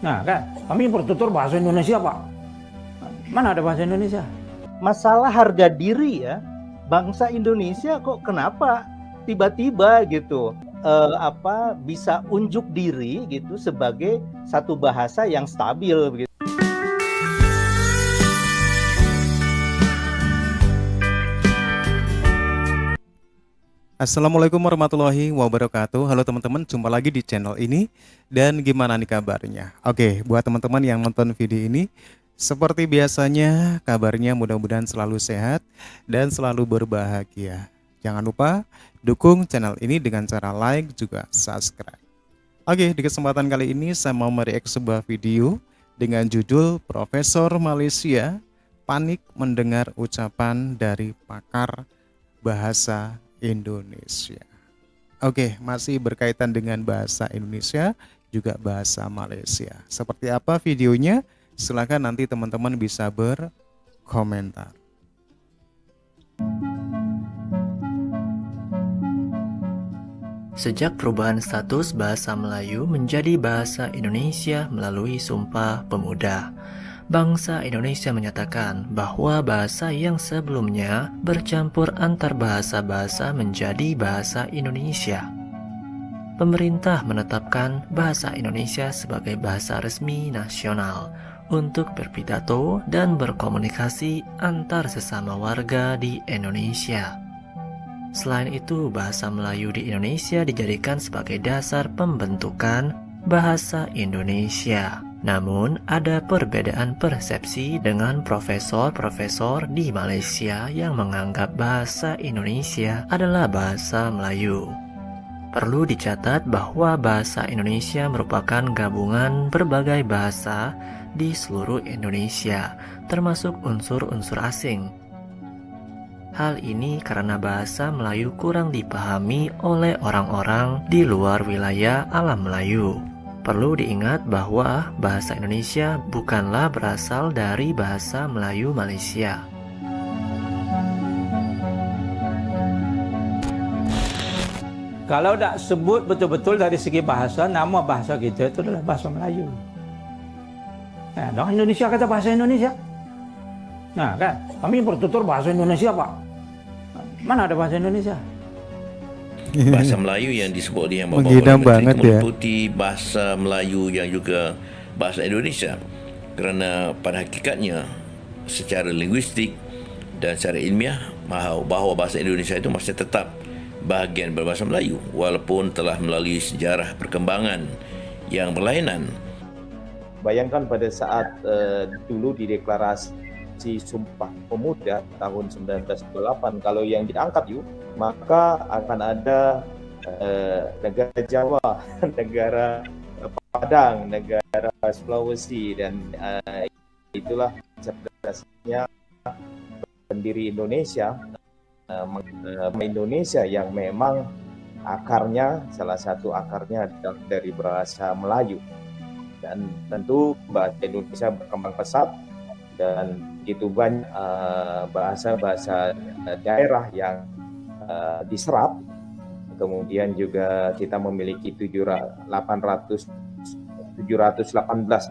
Nah kan, kami bertutur bahasa Indonesia Pak. Mana ada bahasa Indonesia? Masalah harga diri ya, bangsa Indonesia kok kenapa tiba-tiba gitu bisa unjuk diri gitu sebagai satu bahasa yang stabil begitu. Assalamualaikum warahmatullahi wabarakatuh. Halo teman-teman, jumpa lagi di channel ini. Dan gimana nih kabarnya? Oke, buat teman-teman yang nonton video ini, seperti biasanya kabarnya mudah-mudahan selalu sehat dan selalu berbahagia. Jangan lupa dukung channel ini dengan cara like juga subscribe. Oke, di kesempatan kali ini saya mau mereact sebuah video dengan judul Profesor Malaysia panik mendengar ucapan dari pakar bahasa Indonesia. Oke, masih berkaitan dengan bahasa Indonesia juga bahasa Malaysia. Seperti apa videonya? Silakan nanti teman-teman bisa berkomentar. Sejak perubahan status bahasa Melayu menjadi bahasa Indonesia melalui Sumpah Pemuda, bangsa Indonesia menyatakan bahwa bahasa yang sebelumnya bercampur antar bahasa-bahasa menjadi bahasa Indonesia. Pemerintah menetapkan bahasa Indonesia sebagai bahasa resmi nasional untuk berpidato dan berkomunikasi antar sesama warga di Indonesia. Selain itu, bahasa Melayu di Indonesia dijadikan sebagai dasar pembentukan bahasa Indonesia. Namun, ada perbedaan persepsi dengan profesor-profesor di Malaysia yang menganggap bahasa Indonesia adalah bahasa Melayu. Perlu dicatat bahwa bahasa Indonesia merupakan gabungan berbagai bahasa di seluruh Indonesia, termasuk unsur-unsur asing. Hal ini karena bahasa Melayu kurang dipahami oleh orang-orang di luar wilayah alam Melayu. Perlu diingat bahwa bahasa Indonesia bukanlah berasal dari bahasa Melayu Malaysia. Kalau tak sebut betul-betul dari segi bahasa, nama bahasa kita itu adalah bahasa Melayu. Nah, orang Indonesia kata bahasa Indonesia. Nah kan, kami bertutur bahasa Indonesia Pak. Mana ada bahasa Indonesia? Bahasa Melayu yang disebut dia yang Menghidang banget ya. meliputi bahasa Melayu yang juga bahasa Indonesia. Kerana pada hakikatnya secara linguistik dan secara ilmiah bahawa bahasa Indonesia itu masih tetap bahagian berbahasa Melayu walaupun telah melalui sejarah perkembangan yang berlainan. Bayangkan pada saat dulu dideklarasi Sumpah Pemuda tahun 1928, kalau yang diangkat maka akan ada negara Jawa, negara Padang, negara Sulawesi, dan itulah cerdasnya pendiri Indonesia. Indonesia yang memang akarnya, salah satu akarnya adalah dari bahasa Melayu, dan tentu bahasa Indonesia berkembang pesat dan itu banyak bahasa-bahasa daerah yang diserap. Kemudian juga kita memiliki 718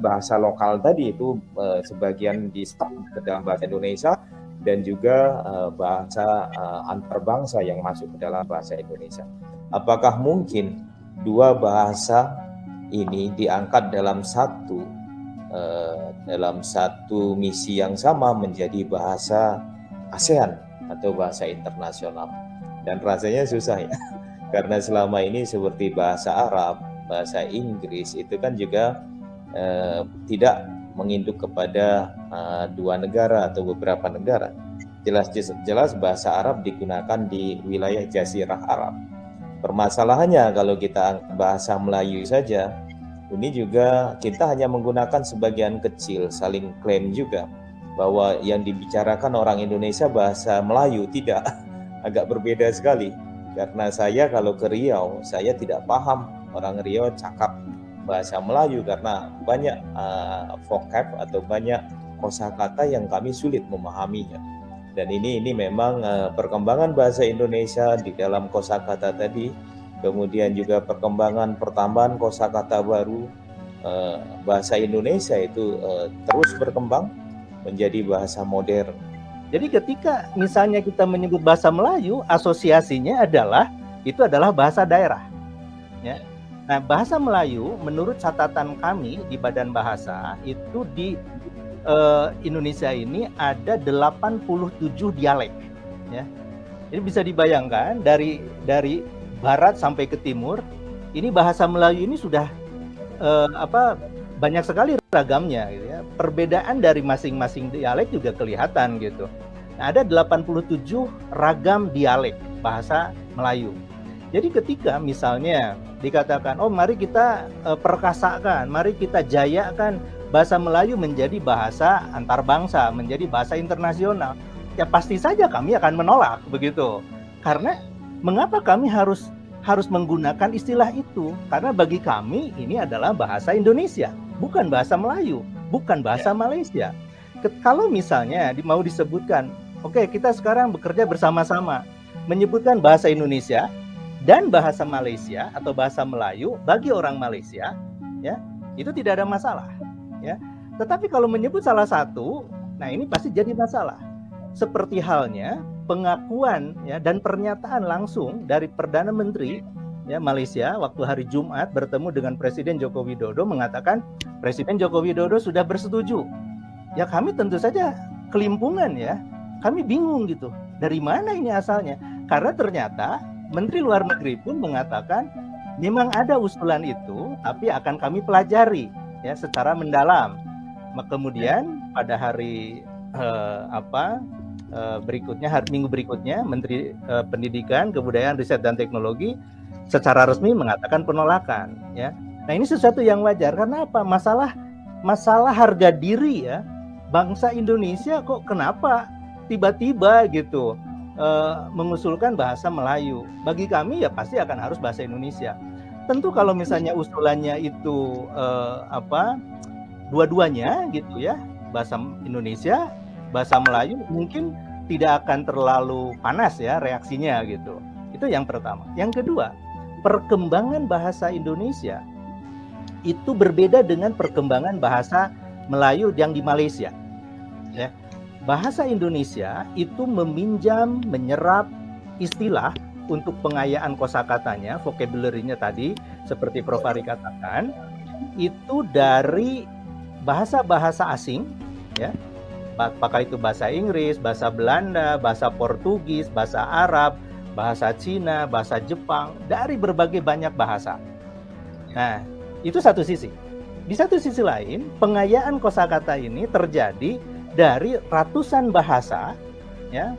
bahasa lokal tadi itu sebagian diserap ke dalam bahasa Indonesia, dan juga bahasa antar bangsa yang masuk ke dalam bahasa Indonesia. Apakah mungkin dua bahasa ini diangkat dalam satu misi yang sama menjadi bahasa ASEAN atau bahasa internasional? Dan rasanya susah ya, karena selama ini seperti bahasa Arab, bahasa Inggris itu kan juga tidak menginduk kepada dua negara atau beberapa negara. Jelas bahasa Arab digunakan di wilayah Jazirah Arab. Permasalahannya kalau kita bahasa Melayu saja, ini juga kita hanya menggunakan sebagian kecil, saling klaim juga bahwa yang dibicarakan orang Indonesia bahasa Melayu. Tidak, agak berbeda sekali. Karena saya kalau ke Riau, saya tidak paham orang Riau cakap bahasa Melayu karena banyak vocab atau banyak kosakata yang kami sulit memahaminya. Dan ini memang perkembangan bahasa Indonesia di dalam kosakata tadi, kemudian juga perkembangan pertambahan kosakata baru, bahasa Indonesia itu terus berkembang menjadi bahasa modern. Jadi ketika misalnya kita menyebut bahasa Melayu, asosiasinya itu adalah bahasa daerah. Ya. Nah, bahasa Melayu menurut catatan kami di Badan Bahasa itu di Indonesia ini ada 87 dialek. Ya. Jadi bisa dibayangkan dari barat sampai ke timur, ini bahasa Melayu ini sudah banyak sekali ragamnya gitu ya. Perbedaan dari masing-masing dialek juga kelihatan gitu. Nah, ada 87 ragam dialek bahasa Melayu. Jadi ketika misalnya dikatakan, oh mari kita perkasakan, mari kita jayakan bahasa Melayu menjadi bahasa antar bangsa, menjadi bahasa internasional, ya pasti saja kami akan menolak begitu. Karena mengapa kami harus menggunakan istilah itu? Karena bagi kami ini adalah bahasa Indonesia, bukan bahasa Melayu, bukan bahasa Malaysia. Kalau misalnya mau disebutkan, oke, kita sekarang bekerja bersama-sama menyebutkan bahasa Indonesia dan bahasa Malaysia atau bahasa Melayu bagi orang Malaysia, ya, itu tidak ada masalah, ya. Tetapi kalau menyebut salah satu, nah ini pasti jadi masalah. Seperti halnya pengakuan ya dan pernyataan langsung dari Perdana Menteri ya Malaysia waktu hari Jumat bertemu dengan Presiden Joko Widodo mengatakan Presiden Joko Widodo sudah bersetuju. Ya kami tentu saja kelimpungan ya. Kami bingung gitu. Dari mana ini asalnya? Karena ternyata Menteri Luar Negeri pun mengatakan memang ada usulan itu, tapi akan kami pelajari ya secara mendalam. Kemudian pada hari minggu berikutnya Menteri Pendidikan, Kebudayaan, Riset dan Teknologi secara resmi mengatakan penolakan. Ya, nah ini sesuatu yang wajar karena apa? Masalah harga diri ya bangsa Indonesia kok kenapa tiba-tiba gitu mengusulkan bahasa Melayu. Bagi kami ya pasti akan harus bahasa Indonesia. Tentu kalau misalnya usulannya itu dua-duanya gitu ya, bahasa Indonesia, bahasa Melayu, mungkin tidak akan terlalu panas ya reaksinya gitu. Itu yang pertama. Yang kedua, perkembangan bahasa Indonesia itu berbeda dengan perkembangan bahasa Melayu yang di Malaysia. Ya. Bahasa Indonesia itu menyerap istilah untuk pengayaan kosakatanya, vocabulary-nya tadi, seperti Prof. Ari katakan, itu dari bahasa-bahasa asing, ya, apakah itu bahasa Inggris, bahasa Belanda, bahasa Portugis, bahasa Arab, bahasa Cina, bahasa Jepang, dari berbagai banyak bahasa. Nah, itu satu sisi. Di satu sisi lain, pengayaan kosakata ini terjadi dari ratusan bahasa, ya,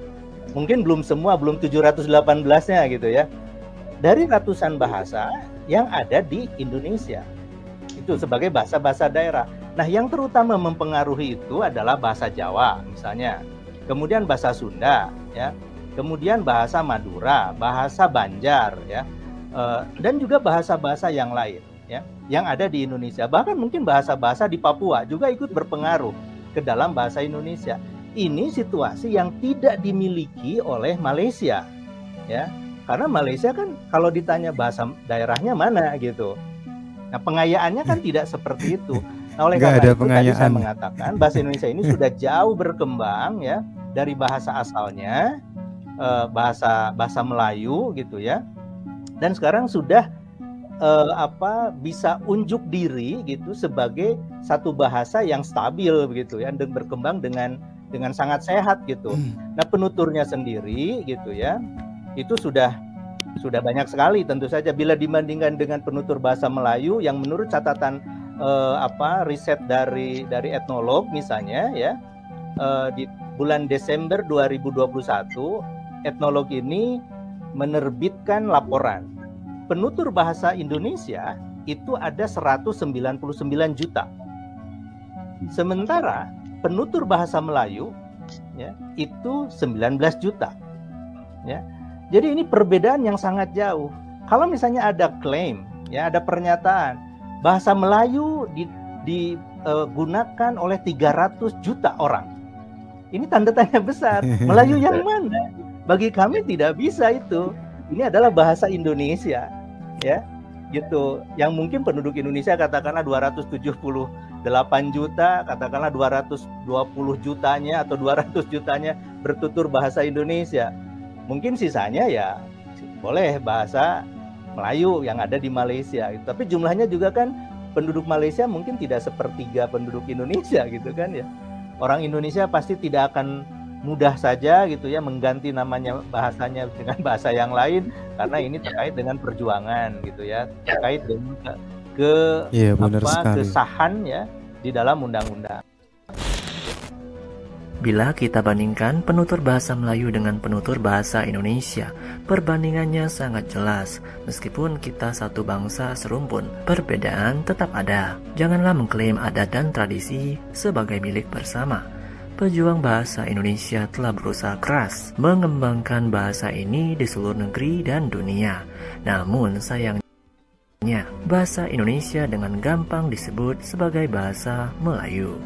mungkin belum semua, belum 718-nya gitu ya, dari ratusan bahasa yang ada di Indonesia, itu sebagai bahasa-bahasa daerah. Nah, yang terutama mempengaruhi itu adalah bahasa Jawa, misalnya, kemudian bahasa Sunda, ya, kemudian bahasa Madura, bahasa Banjar, ya, dan juga bahasa-bahasa yang lain, ya, yang ada di Indonesia. Bahkan mungkin bahasa-bahasa di Papua juga ikut berpengaruh ke dalam bahasa Indonesia. Ini situasi yang tidak dimiliki oleh Malaysia, ya, karena Malaysia kan kalau ditanya bahasa daerahnya mana gitu. Nah, pengayaannya kan tidak seperti itu. Nah, oleh karena itu tadi saya mengatakan bahasa Indonesia ini sudah jauh berkembang ya dari bahasa asalnya, bahasa Melayu gitu ya, dan sekarang sudah bisa unjuk diri gitu sebagai satu bahasa yang stabil begitu ya dan berkembang dengan sangat sehat gitu. Nah, penuturnya sendiri gitu ya itu sudah banyak sekali tentu saja bila dibandingkan dengan penutur bahasa Melayu yang menurut catatan riset dari etnolog misalnya ya, di bulan Desember 2021 etnolog ini menerbitkan laporan penutur bahasa Indonesia itu ada 199 juta. Sementara penutur bahasa Melayu ya, itu 19 juta. Ya. Jadi ini perbedaan yang sangat jauh. Kalau misalnya ada klaim, ya ada pernyataan bahasa Melayu digunakan oleh 300 juta orang. Ini tanda tanya besar. Melayu yang mana? Bagi kami tidak bisa itu. Ini adalah bahasa Indonesia. Ya, gitu. Yang mungkin penduduk Indonesia katakanlah 278 juta, katakanlah 220 jutanya atau 200 jutanya bertutur bahasa Indonesia. Mungkin sisanya ya boleh bahasa Melayu yang ada di Malaysia. Tapi jumlahnya juga kan penduduk Malaysia mungkin tidak sepertiga penduduk Indonesia gitu kan ya. Orang Indonesia pasti tidak akan mudah saja gitu ya mengganti namanya bahasanya dengan bahasa yang lain karena ini terkait dengan perjuangan gitu ya, terkait dengan Iya, benar sekali. kesahan ya di dalam undang-undang. Bila kita bandingkan penutur bahasa Melayu dengan penutur bahasa Indonesia, perbandingannya sangat jelas. Meskipun kita satu bangsa serumpun, perbedaan tetap ada. Janganlah mengklaim adat dan tradisi sebagai milik bersama. Pejuang bahasa Indonesia telah berusaha keras mengembangkan bahasa ini di seluruh negeri dan dunia. Namun sayangnya, bahasa Indonesia dengan gampang disebut sebagai bahasa Melayu.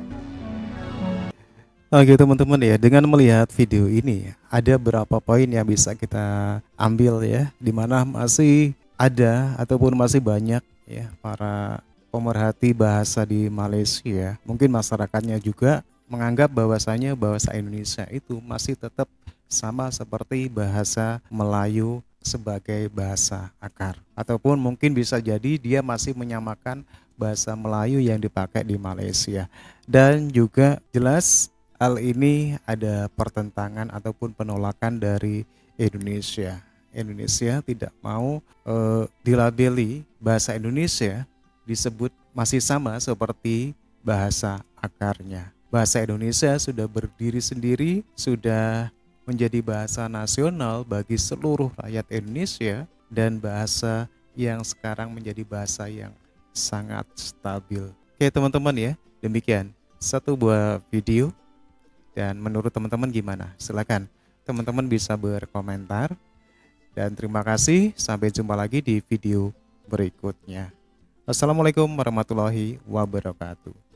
Oke teman-teman ya, dengan melihat video ini ada beberapa poin yang bisa kita ambil ya, dimana masih ada ataupun masih banyak ya para pemerhati bahasa di Malaysia, mungkin masyarakatnya juga menganggap bahwasanya bahasa Indonesia itu masih tetap sama seperti bahasa Melayu sebagai bahasa akar, ataupun mungkin bisa jadi dia masih menyamakan bahasa Melayu yang dipakai di Malaysia. Dan juga jelas hal ini ada pertentangan ataupun penolakan dari Indonesia. Indonesia tidak mau dilabeli bahasa Indonesia disebut masih sama seperti bahasa akarnya. Bahasa Indonesia sudah berdiri sendiri, sudah menjadi bahasa nasional bagi seluruh rakyat Indonesia, dan bahasa yang sekarang menjadi bahasa yang sangat stabil. Oke teman-teman ya, demikian satu buah video. Dan menurut teman-teman gimana? Silakan teman-teman bisa berkomentar. Dan terima kasih, sampai jumpa lagi di video berikutnya. Assalamualaikum warahmatullahi wabarakatuh.